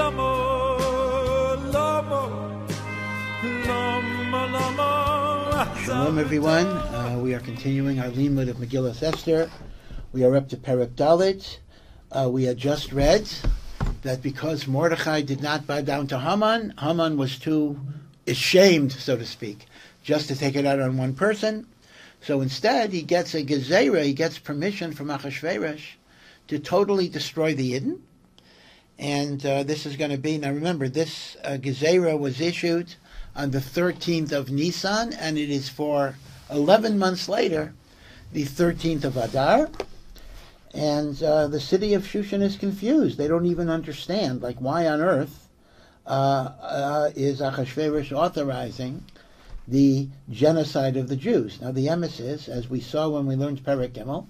Shalom everyone, we are continuing our limud of Megillas Esther. We are up to Perek Dalet. We had just read that because Mordechai did not bow down to Haman, Haman was too ashamed, so to speak, just to take it out on one person. So instead he gets a gezerah, he gets permission from Achashverosh to totally destroy the Yidden. And this is going to be, now remember, this gezerah was issued on the 13th of Nisan, and it is for 11 months later, the 13th of Adar. And the city of Shushan is confused. They don't even understand, like, why on earth is Achashverosh authorizing the genocide of the Jews? Now the emes is, as we saw when we learned Perek Gimel,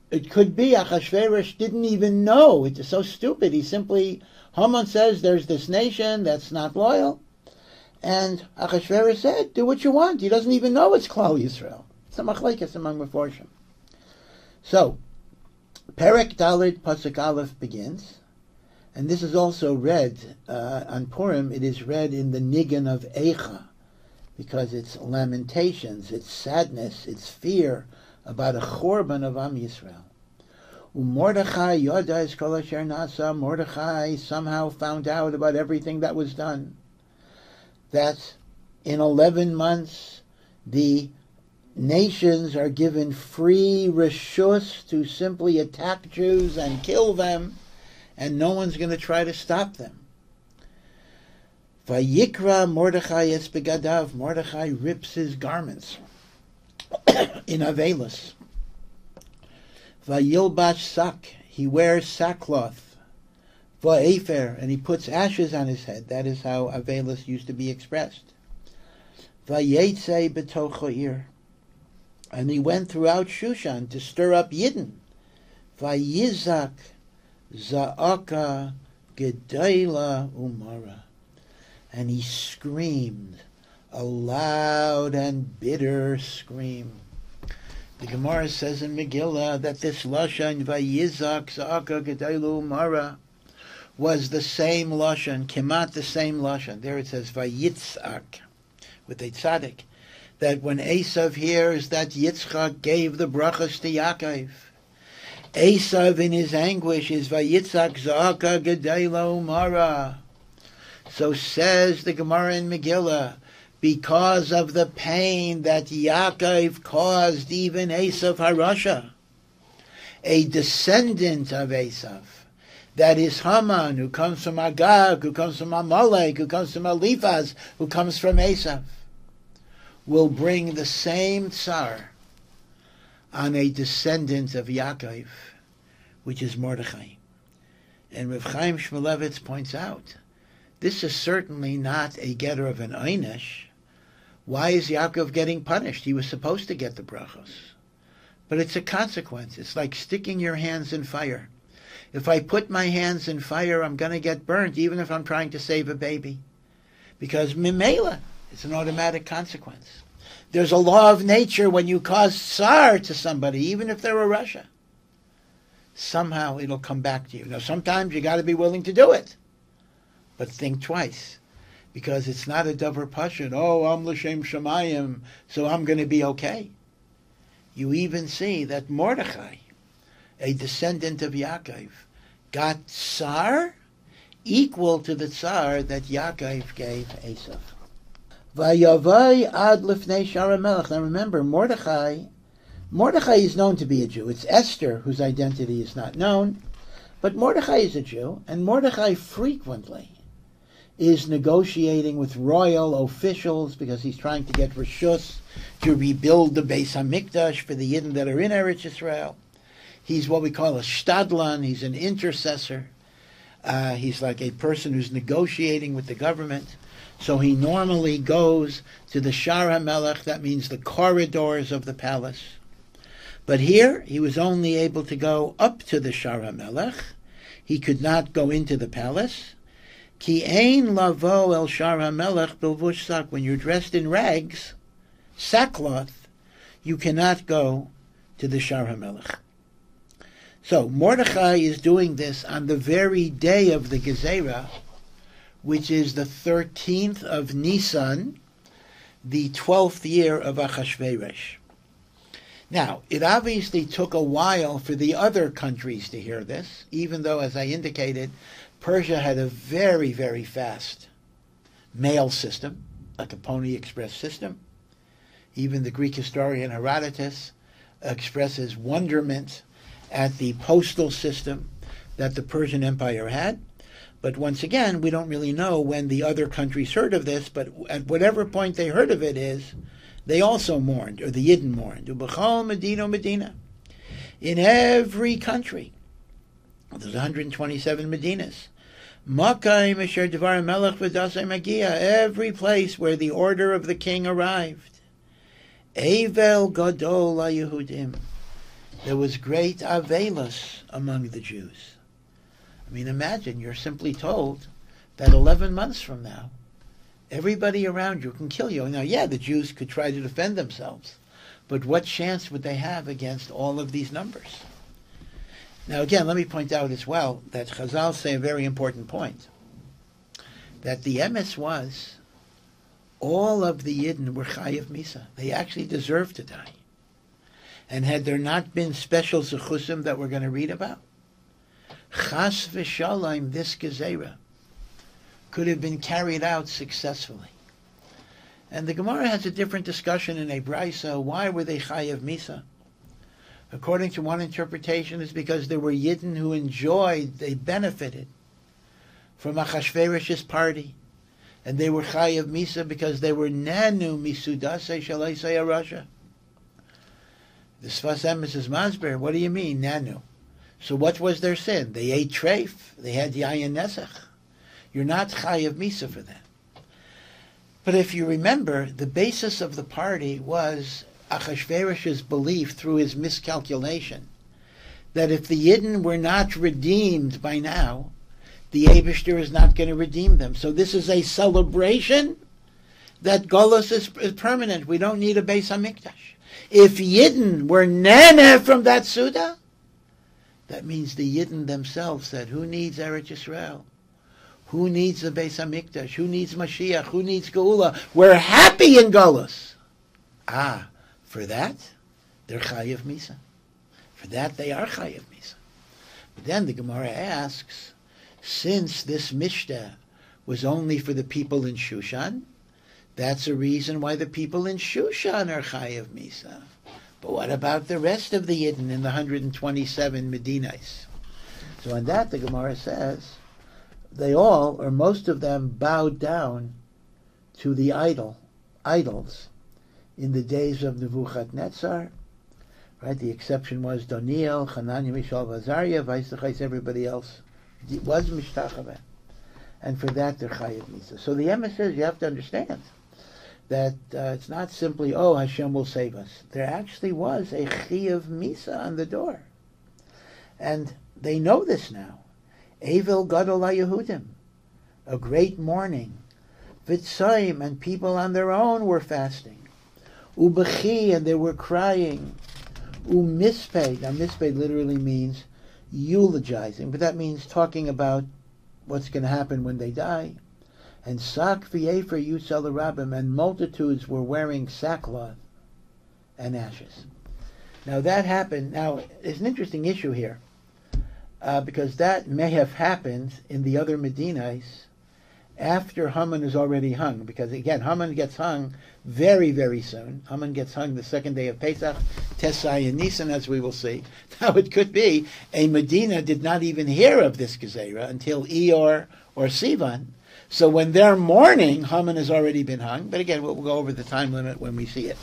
it could be Achashverosh didn't even know. It's so stupid. He simply, Haman says there's this nation that's not loyal. And Achashverosh said, do what you want. He doesn't even know it's Klal Yisrael. It's a machlekes among Meforshim. So, Perek Dalet Pasuk Aleph begins, and this is also read on Purim. It is read in the nigun of Eicha, because it's lamentations, it's sadness, it's fear about a chorban of Am Yisrael. Mordechai Yoda es kol asher nasa. Mordechai somehow found out about everything that was done. That in 11 months the nations are given free reshus to simply attack Jews and kill them, and no one's going to try to stop them. Vayikra Mordechai es begadav. Mordechai rips his garments in Avelis. Vayilbash sak. He wears sackcloth. Va'efer, and he puts ashes on his head. That is how Avelis used to be expressed. Vayetze betoch ha'ir, and he went throughout Shushan to stir up Yidden. Vayizak za'aka gedayla umara, and he screamed a loud and bitter scream. The Gemara says in Megillah that this lashon vayizak za'aka gedayla umara was the same lashon, kemat the same lashon. There it says vayitzak with a tzaddik, that when Esav hears that Yitzchak gave the brachas to Yaakov, Esav in his anguish is vayitzak za'aka gedayla umara. So says the Gemara in Megillah, because of the pain that Yaakov caused even Esav Harasha, a descendant of Esav, that is Haman, who comes from Agag, who comes from Amalek, who comes from Eliphaz, who comes from Esav, will bring the same tsar on a descendant of Yaakov, which is Mordechai. And Rav Chaim Shmulevitz points out, this is certainly not a getter of an einish. Why is Yaakov getting punished? He was supposed to get the brachos. But it's a consequence. It's like sticking your hands in fire. If I put my hands in fire, I'm going to get burnt, even if I'm trying to save a baby. Because mimela, it's an automatic consequence. There's a law of nature when you cause tsar to somebody, even if they're a Russia. Somehow it'll come back to you. Now, sometimes you got to be willing to do it. But think twice. Because it's not a davar pashut. Oh, I'm l'shem shamayim, so I'm going to be okay. You even see that Mordechai, a descendant of Yaakov, got tsar equal to the tsar that Yaakov gave Esav. Vayavai ad lifnei shara melech. Now remember, Mordechai is known to be a Jew. It's Esther whose identity is not known, but Mordechai is a Jew, and Mordechai frequently is negotiating with royal officials because he's trying to get reshus to rebuild the Beis HaMikdash for the Yidden that are in Eretz Yisrael. He's what we call a shtadlan. He's an intercessor. He's like a person who's negotiating with the government. So he normally goes to the Shar HaMelech, that means the corridors of the palace. But here, he was only able to go up to the Shar HaMelech. He could not go into the palace. Ki ein lavo el Shar HaMelech bilvush sak. When you're dressed in rags, sackcloth, you cannot go to the Shar HaMelech. So Mordechai is doing this on the very day of the Gezerah, which is the 13th of Nisan, the 12th year of Achashverosh. Now, it obviously took a while for the other countries to hear this, even though, as I indicated, Persia had a very, very fast mail system, like a Pony Express system. Even the Greek historian Herodotus expresses wonderment at the postal system that the Persian Empire had. But once again, we don't really know when the other countries heard of this, but at whatever point they heard of it they also mourned, or the Yidden mourned. Ubechol Medina Medina. In every country, there's 127 Medinas. Makayim Asher Devar Melech V'Dasei Magia. Every place where the order of the king arrived. Evel Gadol HaYehudim. There was great avelus among the Jews. I mean, imagine you're simply told that 11 months from now, everybody around you can kill you. Now, yeah, the Jews could try to defend themselves, but what chance would they have against all of these numbers? Now, again, let me point out as well that Chazal say a very important point, that the emes was all of the Yidden were chayav misa. They actually deserved to die. And had there not been special zechusim that we're going to read about, Chas v'shalom, this gezerah could have been carried out successfully. And the Gemara has a different discussion in a brisa. Why were they chayav misa? According to one interpretation, it's because there were Yidden who enjoyed, they benefited from Achashverosh's party. And they were chayav misa because they were nanu misudase shalaisei arasha. The Sfas Emes is masber. What do you mean, nanu? So what was their sin? They ate treif. They had yayin nesach. You're not chayav misa for that. But if you remember, the basis of the party was Achashverosh's belief through his miscalculation that if the Yidden were not redeemed by now, the Eibishter is not going to redeem them. So this is a celebration that Golus is permanent. We don't need a Beis HaMikdash. If Yidden were nana from that Suda, that means the Yidden themselves said, who needs Eretz Yisrael? Who needs the Beis HaMikdash? Who needs Mashiach? Who needs Geula? We're happy in Golus. For that, they're chayav misa. For that, they are chayav misa. But then the Gemara asks, since this Mishnah was only for the people in Shushan, that's a reason why the people in Shushan are chayav misa. But what about the rest of the Yidden in the 127 Medinas? So on that, the Gemara says, they all, or most of them, bowed down to the idols, in the days of Nebuchadnezzar. Right? The exception was Daniel, Hananiah, Mishael, Azariah, Vaisachais, everybody else was Mishtachaveh. And for that, they're chayav misa. So the emes says you have to understand that it's not simply, Hashem will save us. There actually was a chayav misa on the door. And they know this now. Evel Gadol HaYehudim, a great mourning. V'tzaim, and people on their own were fasting. Ubechi, and they were crying. Umisped, now misped literally means eulogizing, but that means talking about what's going to happen when they die. And sak v'yefer yusal rabim, and multitudes were wearing sackcloth and ashes. Now that happened. Now there's an interesting issue here, because that may have happened in the other Medinas after Haman is already hung, because again, Haman gets hung very, very soon. Haman gets hung the second day of Pesach, Tesai and Nisan, as we will see. Now it could be a Medina did not even hear of this Gezerah until Eor or Sivan. So when they're mourning, Haman has already been hung. But again, we'll go over the time limit when we see it.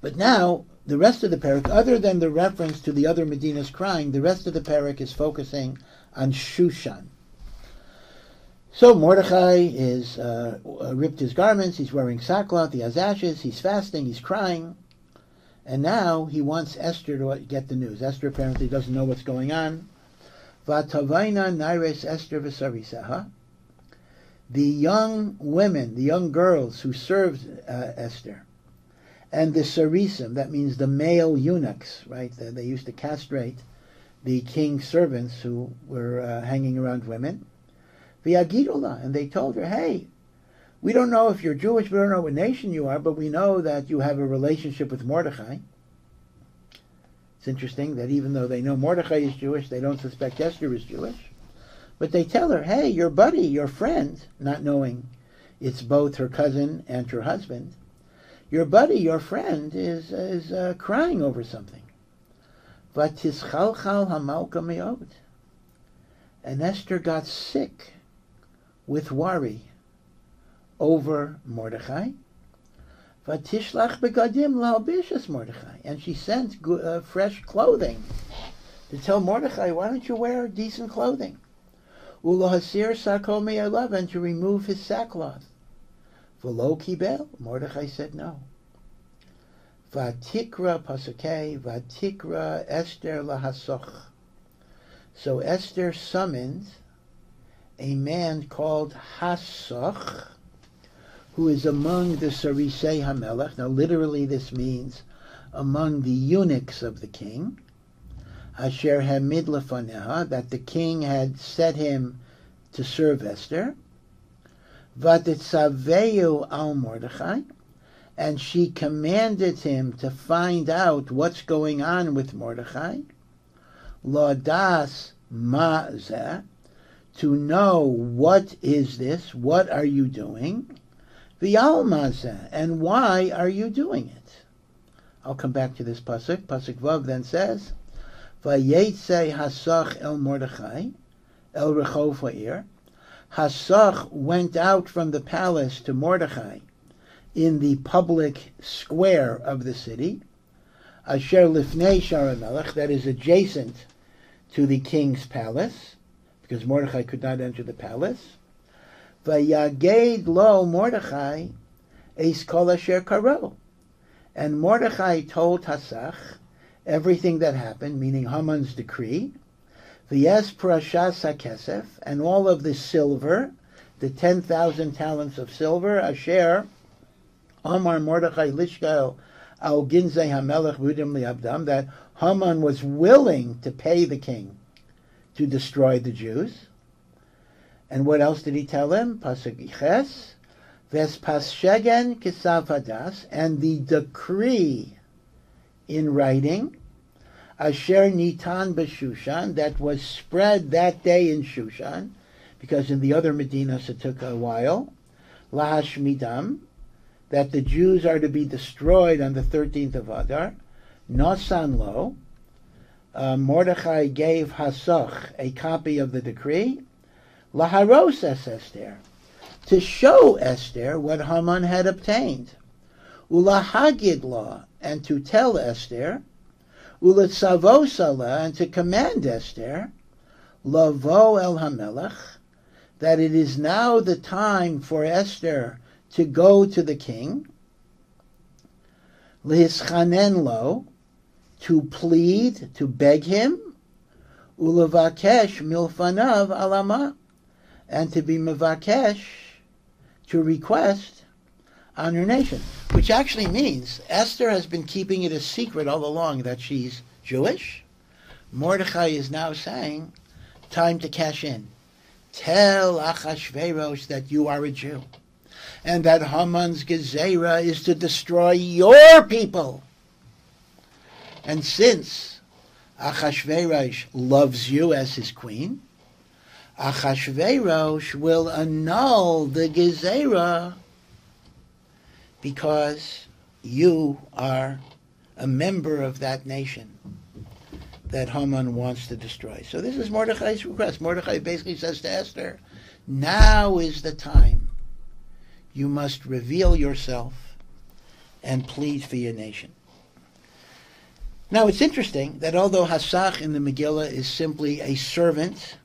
But now, the rest of the parak, other than the reference to the other Medinas crying, the rest of the parak is focusing on Shushan. So Mordechai is ripped his garments, he's wearing sackcloth, he has ashes, he's fasting, he's crying, and now he wants Esther to get the news. Esther apparently doesn't know what's going on. Vatavaina naires Esther v'sarisaha. The young women, the young girls who served Esther, and the sarisim, that means the male eunuchs, right? They used to castrate the king's servants who were hanging around women. V'yagidola, and they told her, hey, we don't know if you're Jewish, we don't know what nation you are, but we know that you have a relationship with Mordechai. It's interesting that even though they know Mordechai is Jewish, they don't suspect Esther is Jewish. But they tell her, hey, your buddy, your friend, not knowing it's both her cousin and her husband, your buddy, your friend, is crying over something. V'tischalchal hamalka me'od. And Esther got sick with worry over Mordechai. V'tishlach begadim la'albishas Mordechai. And she sent fresh clothing to tell Mordechai, why don't you wear decent clothing? Ulahasir sako me'alav, and to remove his sackcloth. V'lo kibel, Mordechai said no. V'tikra pasukei, v'tikra Esther lahasoch. So Esther summoned a man called Hasoch, who is among the Sarisei HaMelech. Now literally this means among the eunuchs of the king. Asher hamid lefaneha, that the king had set him to serve Esther. V'titzaveu al Mordechai, and she commanded him to find out what's going on with Mordechai. Ladas ma'zeh, to know what is this, what are you doing? V'al ma'zeh, and why are you doing it? I'll come back to this pasuk. Pasuk Vav then says, Vayetze Hasach el Mordechai, el Rechov ha'ir. Hasach went out from the palace to Mordechai in the public square of the city, Asher lifnei Shara Melech, that is adjacent to the king's palace, because Mordechai could not enter the palace. Vayaged lo Mordechai eis kol asher karo. And Mordechai told Hasach everything that happened, meaning Haman's decree, v'yes parashas hakesef, and all of the silver, the 10,000 talents of silver, asher Amar Mordechai lishkel al ginzei hamelech v'udim liabdam, that Haman was willing to pay the king to destroy the Jews. And what else did he tell him? Pasuk Ches, Ves Paschegen Kisav Hadas, and the decree in writing, Asher Nitan B'Shushan, that was spread that day in Shushan, because in the other Medinas it took a while, Lahashmidam, that the Jews are to be destroyed on the 13th of Adar, Nosan Lo, Mordechai gave Hasach a copy of the decree, Laharos es Esther, to show Esther what Haman had obtained, Ulahagid law, and to tell Esther, Ulatzavosala, and to command Esther, Lavo el Hamelech, that it is now the time for Esther to go to the king, Lihischanen lo, to plead, to beg him, Ulavakesh milfanav alama, and to be mevakesh, to request on her nation. Which actually means Esther has been keeping it a secret all along that she's Jewish. Mordechai is now saying, time to cash in. Tell Achashverosh that you are a Jew, and that Haman's gezerah is to destroy your people. And since Achashverosh loves you as his queen, Achashverosh will annul the gezerah because you are a member of that nation that Haman wants to destroy. So this is Mordechai's request. Mordechai basically says to Esther, now is the time. You must reveal yourself and plead for your nation. Now it's interesting that although Hasach in the Megillah is simply a servant,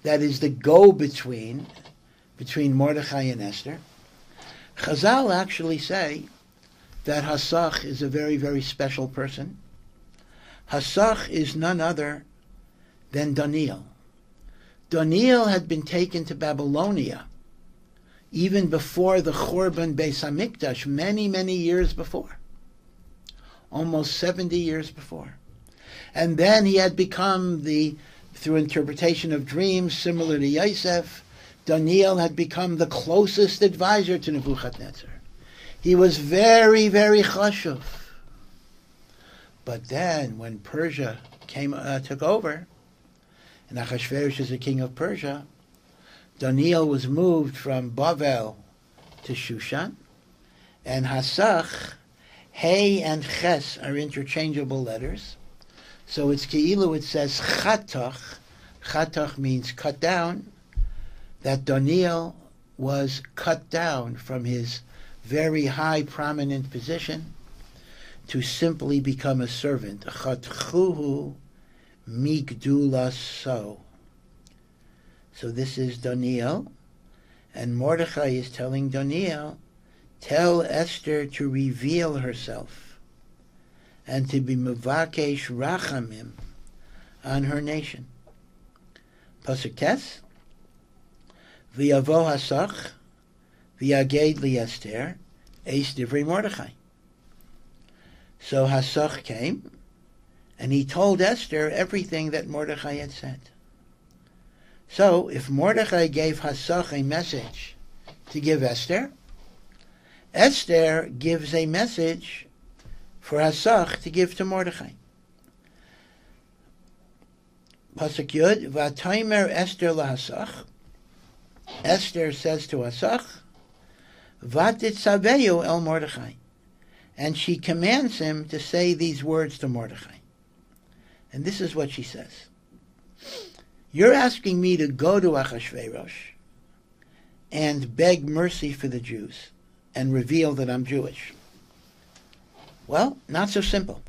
that is the go-between between Mordechai and Esther, Chazal actually say that Hasach is a very, very special person. Hasach is none other than Daniel. Daniel had been taken to Babylonia even before the Churban Beis Hamikdash, many, many years before. Almost 70 years before. And then he had become through interpretation of dreams, similar to Yosef, Daniel had become the closest advisor to Nebuchadnezzar. He was very, very chashuv. But then, when Persia took over, and Achashverosh is the king of Persia, Daniel was moved from Bavel to Shushan, and Hasach, Hey and Ches are interchangeable letters. So it's Keilu, it says Chatach. Chatach means cut down. That Daniel was cut down from his very high, prominent position to simply become a servant. Chatchuhu migdulaso. So this is Daniel, and Mordechai is telling Daniel, tell Esther to reveal herself and to be mevakesh rachamim on her nation. Pasuk Tes, v'yavo hasach v'yaged li Esther eis divrei Mordechai. So Hasach came, and he told Esther everything that Mordechai had said. So, if Mordechai gave Hasach a message to give Esther, Esther gives a message for Hasach to give to Mordechai. Pasuk Yud, V'ataymer Esther lahasach. Esther says to Hasach, V'titzaveyu el Mordechai. And she commands him to say these words to Mordechai. And this is what she says. You're asking me to go to Achashverosh and beg mercy for the Jews and reveal that I'm Jewish. Well, not so simple.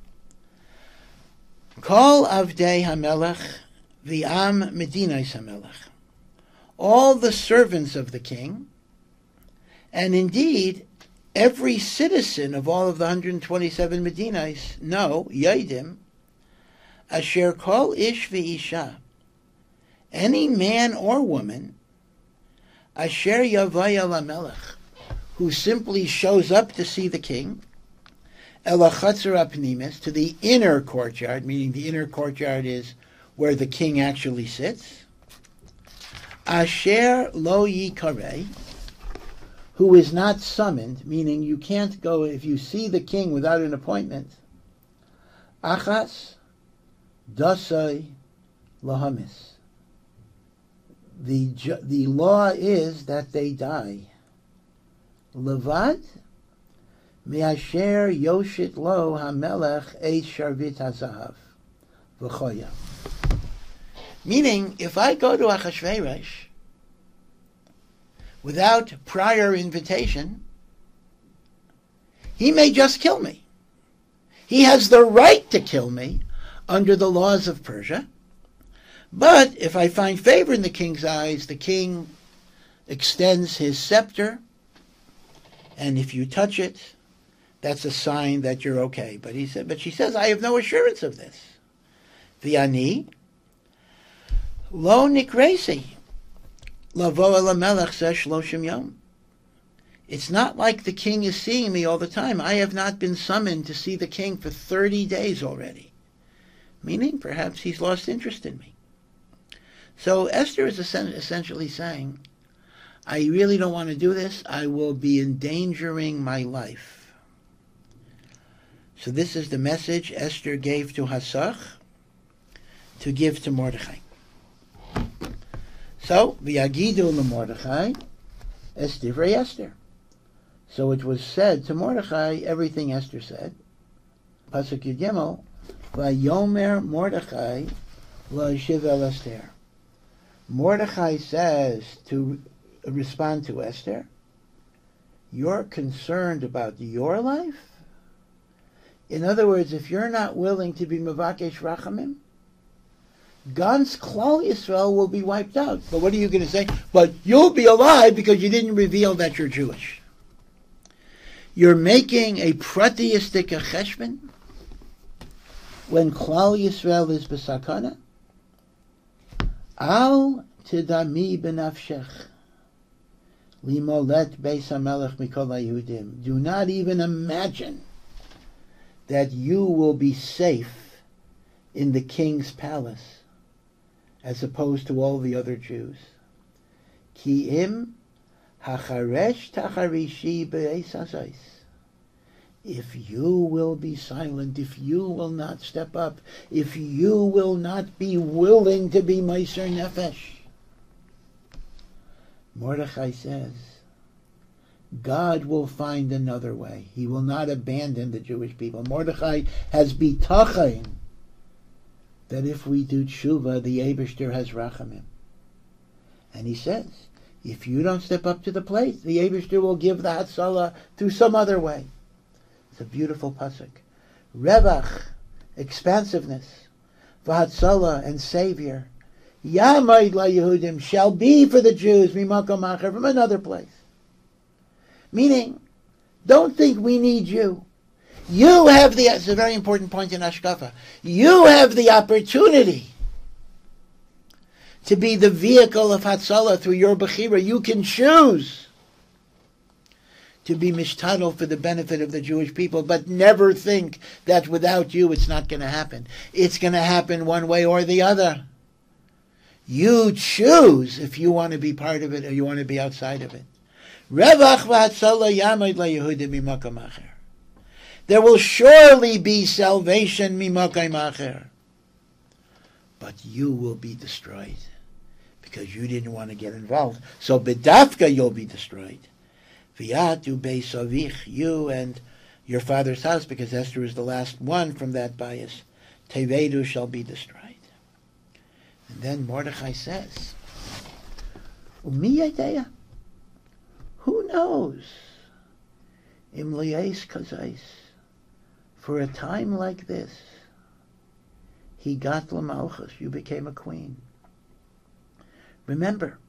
Kol avdei hamelech v'am medinais hamelech. All the servants of the king, and indeed every citizen of all of the 127 medinais, know, Yaidim, asher kol ish v'isha, any man or woman, asher yavaya lamelech, who simply shows up to see the king, elachatzer apnimis, to the inner courtyard, meaning the inner courtyard is where the king actually sits, asher lo yikarei, who is not summoned, meaning you can't go, if you see the king without an appointment, achas dasai lahamis. The law is that they die. Levad me'asher yoshit lo hamelech eis sharvit hazahav v'choya. Meaning, if I go to Achashverosh without prior invitation, he may just kill me. He has the right to kill me under the laws of Persia. But if I find favor in the king's eyes, the king extends his scepter, and if you touch it, that's a sign that you're okay. But she says, I have no assurance of this. V'ani lo nikresi lavo el hamelech zeh shloshim yom. It's not like the king is seeing me all the time. I have not been summoned to see the king for 30 days already. Meaning, perhaps he's lost interest in me. So Esther is essentially saying, I really don't want to do this. I will be endangering my life. So this is the message Esther gave to Hasach to give to Mordechai. So, v'yagidu leMordechai es divrei Esther. So it was said to Mordechai everything Esther said. Pasuk Yud Gimel, v'yomer Mordechai lo-yishiv el Esther. Mordechai says to respond to Esther, you're concerned about your life? In other words, if you're not willing to be mevakesh rachamim, Ganz Klal Yisrael will be wiped out. But what are you going to say? But you'll be alive because you didn't reveal that you're Jewish. You're making a pratyistic cheshbon when Klal Yisrael is b'sakana. Al tidami benafshech limolet beis hamelech mikol haYehudim. Do not even imagine that you will be safe in the king's palace as opposed to all the other Jews. Ki im hacharesh tacharishi be'es hazais. If you will be silent, if you will not step up, if you will not be willing to be Meiser Nefesh, Mordechai says, God will find another way. He will not abandon the Jewish people. Mordechai has bitachon that if we do tshuva, the Eibishter has rachamim. And he says, if you don't step up to the plate, the Eibishter will give the Hatzalah through some other way. It's a beautiful pasuk. Revach, expansiveness, v'Hatzalah, and Savior, Yamaid la Yehudim, shall be for the Jews, mimakom acher, from another place. Meaning, don't think we need you. You have the, it's a very important point in Ashkafa, you have the opportunity to be the vehicle of Hatzalah through your Bechira. You can choose to be mishtadel for the benefit of the Jewish people, but never think that without you it's not going to happen. It's going to happen one way or the other. You choose if you want to be part of it or you want to be outside of it. There will surely be salvation mimakom acher, but you will be destroyed because you didn't want to get involved. So bedafka you'll be destroyed. V'yatu beis avich, you and your father's house, because Esther is the last one from that bias. Tevedu shall be destroyed. And then Mordechai says, Umi yedea, who knows? Im li'es kazais, for a time like this, he got l'malchus, you became a queen. Remember,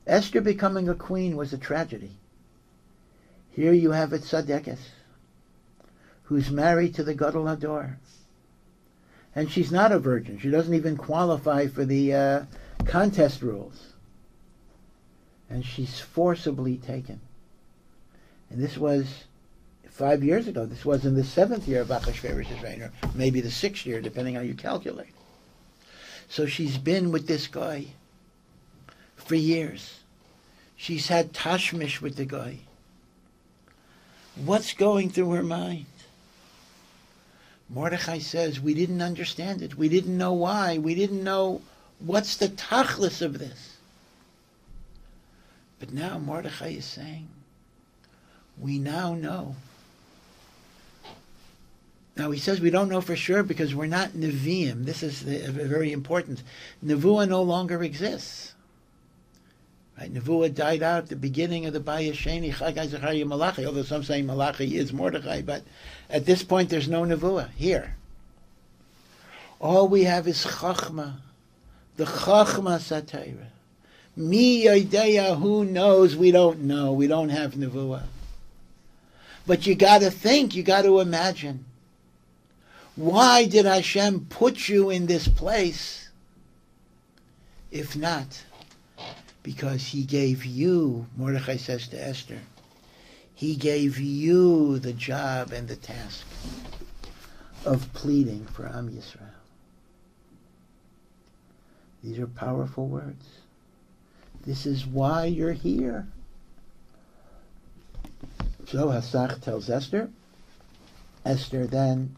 Esther becoming a queen was a tragedy. Here you have a tzaddikus, who's married to the Gadol Hador. And she's not a virgin. She doesn't even qualify for the contest rules. And she's forcibly taken. And this was 5 years ago. This was in the 7th year of Achashverosh's reign, or maybe the 6th year, depending how you calculate. So she's been with this guy for years. She's had tashmish with the guy. What's going through her mind? Mordechai says, we didn't understand it. We didn't know why. We didn't know what's the tachlis of this. But now Mordechai is saying, we now know. Now he says we don't know for sure because we're not Nevi'im. This is very important. Nevuah no longer exists. Right? Nevuah died out at the beginning of the Bayis Sheni, Chagai, Zechariah, Malachi, although some say Malachi is Mordechai, but at this point there's no Nevuah here. All we have is Chachma, the Chachma Satira. Mi Yodeya, who knows? We don't know. We don't have Nevuah. But you got to think, you got to imagine. Why did Hashem put you in this place? If not, because he gave you, Mordechai says to Esther, he gave you the job and the task of pleading for Am Yisrael. These are powerful words. This is why you're here. So Hasach tells Esther. Esther then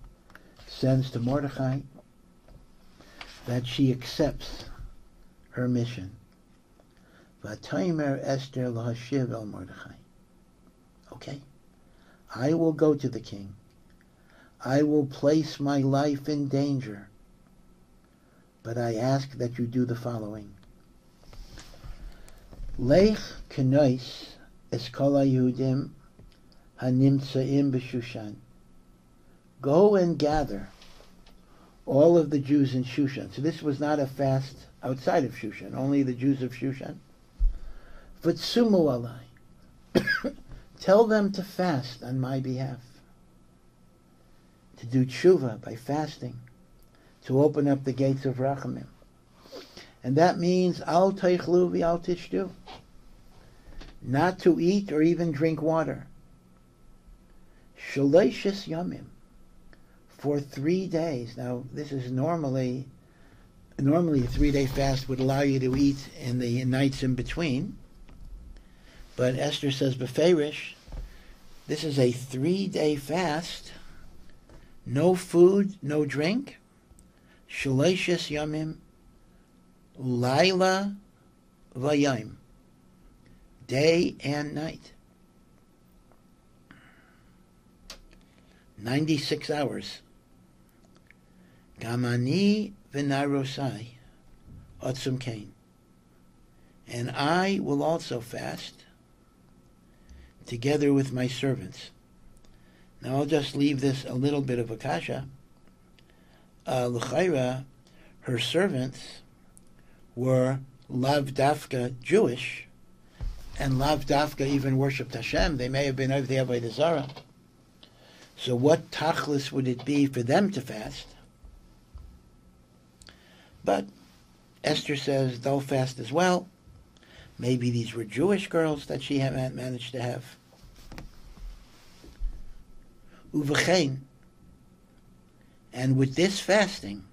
sends to Mordechai that she accepts her mission. V'taimer Esther lahashiv el Mordechai. Okay, I will go to the king. I will place my life in danger. But I ask that you do the following. Lech kenois es kol haYehudim hanimtzaim b'Shushan. Go and gather all of the Jews in Shushan. So this was not a fast outside of Shushan, only the Jews of Shushan. V'tsumu alai. Tell them to fast on my behalf. To do tshuva by fasting. To open up the gates of Rachamim. And that means al teichlu v'al tishtu. Not to eat or even drink water. Shaleshis yamim. For 3 days. Now, this is normally Normally, a 3-day fast would allow you to eat in the nights in between. But Esther says, Beferish, this is a 3-day fast. No food, no drink. Shalashis yamim, laila vayim. Day and night. 96 hours. Gamani v'narosai otzum kain. And I will also fast together with my servants. Now I'll just leave this a little bit of a kasha. L'chaira, her servants were lav dafka Jewish, and lav dafka even worshipped Hashem. They may have been over the Avodah Zarah. So what tachlis would it be for them to fast? But Esther says they'll fast as well. Maybe these were Jewish girls that she had managed to have. Uvechein, and with this fasting,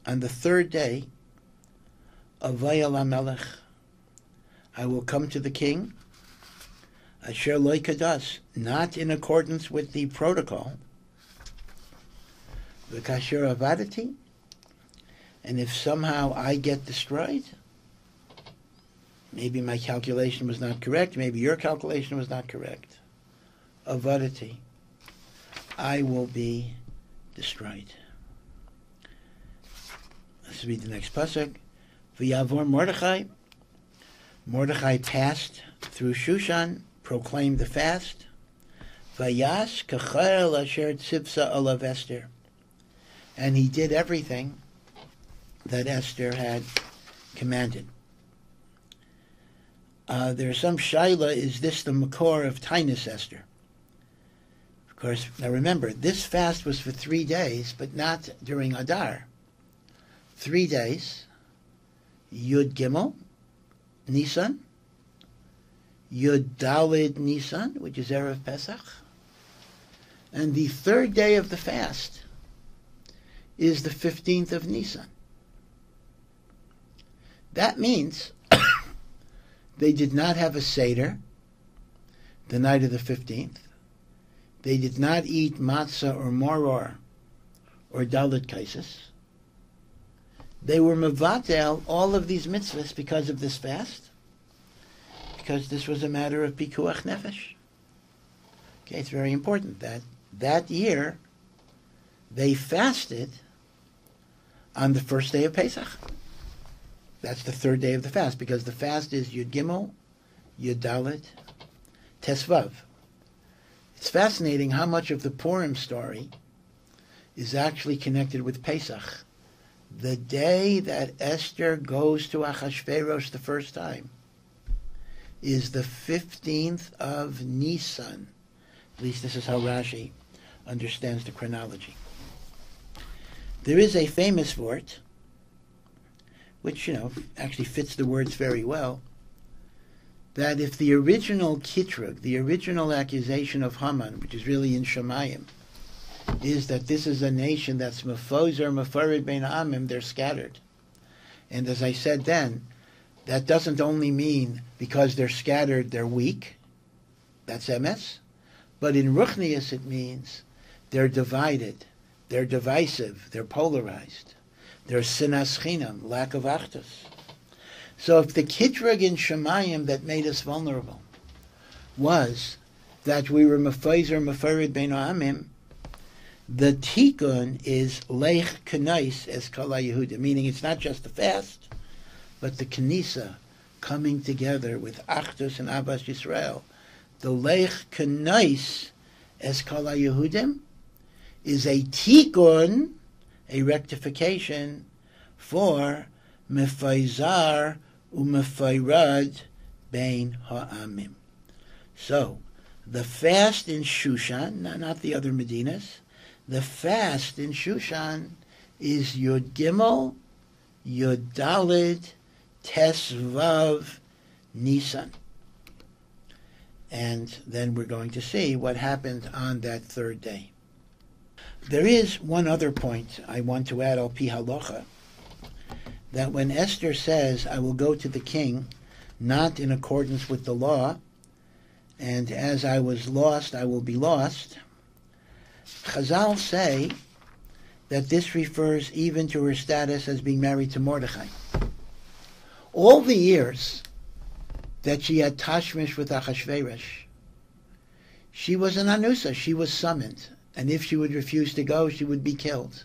on the 3rd day, Avaya LaMelech, I will come to the king, Asher Lo Kadas, not in accordance with the protocol, V'kasher Avadati, and if somehow I get destroyed, maybe my calculation was not correct, maybe your calculation was not correct, Avadati, I will be destroyed. Let's read the next pasuk. V'yavor Mordechai. Mordechai passed through Shushan, proclaimed the fast. Vayas kachel asher tzivsa olav Esther. And he did everything that Esther had commanded. There's some shaila, is this the makor of Tainus Esther? Of course, now remember, this fast was for 3 days, but not during Adar. 3 days, Yud Gimel, Nisan, Yud Dalid Nisan, which is Erev Pesach, and the 3rd day of the fast is the 15th of Nisan. That means they did not have a Seder the night of the 15th. They did not eat matzah or moror or dalit kaisis. They were mevatel all of these mitzvahs because of this fast, because this was a matter of pikuach nefesh. Okay, it's very important that year they fasted on the 1st day of Pesach. That's the 3rd day of the fast, because the fast is Yud Gimel, Yud Dalet, Tesvav. It's fascinating how much of the Purim story is actually connected with Pesach. The day that Esther goes to Achashverosh the first time is the 15th of Nisan. At least this is how Rashi understands the chronology. There is a famous vort, which, actually fits the words very well, that if the original kitrug, the original accusation of Haman, which is really in Shemayim, is that this is a nation that's mefozer, mefarid bein ha'amim, they're scattered. And as I said then, that doesn't only mean because they're scattered, they're weak. That's emes. But in Ruchnius it means they're divided, they're divisive, they're polarized. There's sinas chinam, lack of achdus. So if the kitrug in Shemayim that made us vulnerable was that we were mefozer, mefarid bein ha'amim, the tikkun is leich kanais es kala Yehuda, meaning it's not just the fast, but the kanisa coming together with achdus and Abbas Yisrael. The leich kanais es kala Yehudim is a tikkun, a rectification for mefaizar umefayrad bein ha'amim. So, the fast in Shushan, not the other Medinas, the fast in Shushan is Yud Gimel, Yud Dalid, Tesvav, Nisan. And then we're going to see what happened on that 3rd day. There is one other point I want to add al pi halacha, that when Esther says, I will go to the king, not in accordance with the law, and as I was lost, I will be lost, Chazal say that this refers even to her status as being married to Mordechai. All the years that she had tashmish with Achashverosh, she was an anusa, she was summoned, and if she would refuse to go, she would be killed.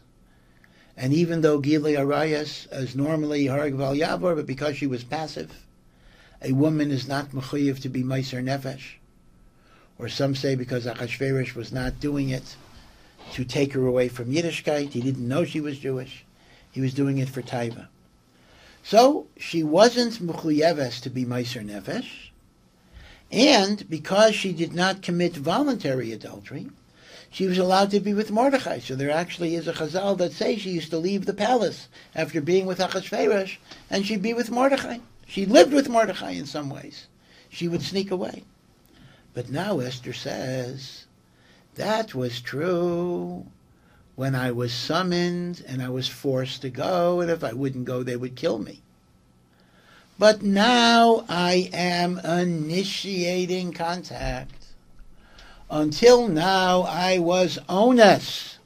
And even though Gilei Arayas is normally Harag Val Yavor, but because she was passive, a woman is not mechuyev to be Meiser Nefesh. Or some say because Achashverosh was not doing it to take her away from Yiddishkeit. He didn't know she was Jewish. He was doing it for Taiva. So she wasn't mechuyeves to be Meiser Nefesh. And because she did not commit voluntary adultery, she was allowed to be with Mordechai. So there actually is a chazal that says she used to leave the palace after being with Achashverosh, and she'd be with Mordechai. She lived with Mordechai in some ways. She would sneak away. But now Esther says, that was true when I was summoned and I was forced to go, and if I wouldn't go, they would kill me. But now I am initiating contact. Until now I was onus,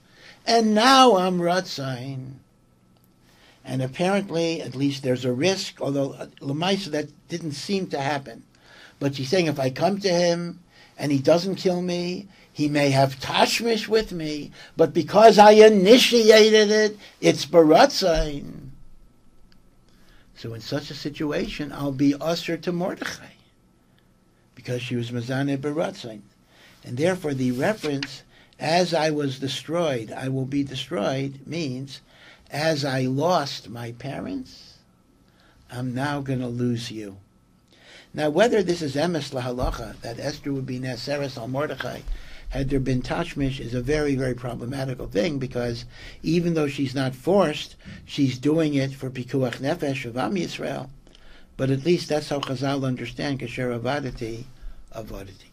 and now I'm ratzain. And apparently, at least there's a risk, although Lamaisa that didn't seem to happen. But she's saying if I come to him and he doesn't kill me, he may have tashmish with me, but because I initiated it, it's baratzain. So in such a situation, I'll be usher to Mordechai, because she was mazaneh baratzain. And therefore the reference, as I was destroyed, I will be destroyed, means, as I lost my parents, I'm now going to lose you. Now, whether this is emes lahalacha, that Esther would be neseres al Mordechai, had there been tashmish, is a very, very problematical thing, because even though she's not forced, she's doing it for pikuach nefesh of Am Yisrael. But at least that's how Chazal understand kasher avadati, avadati.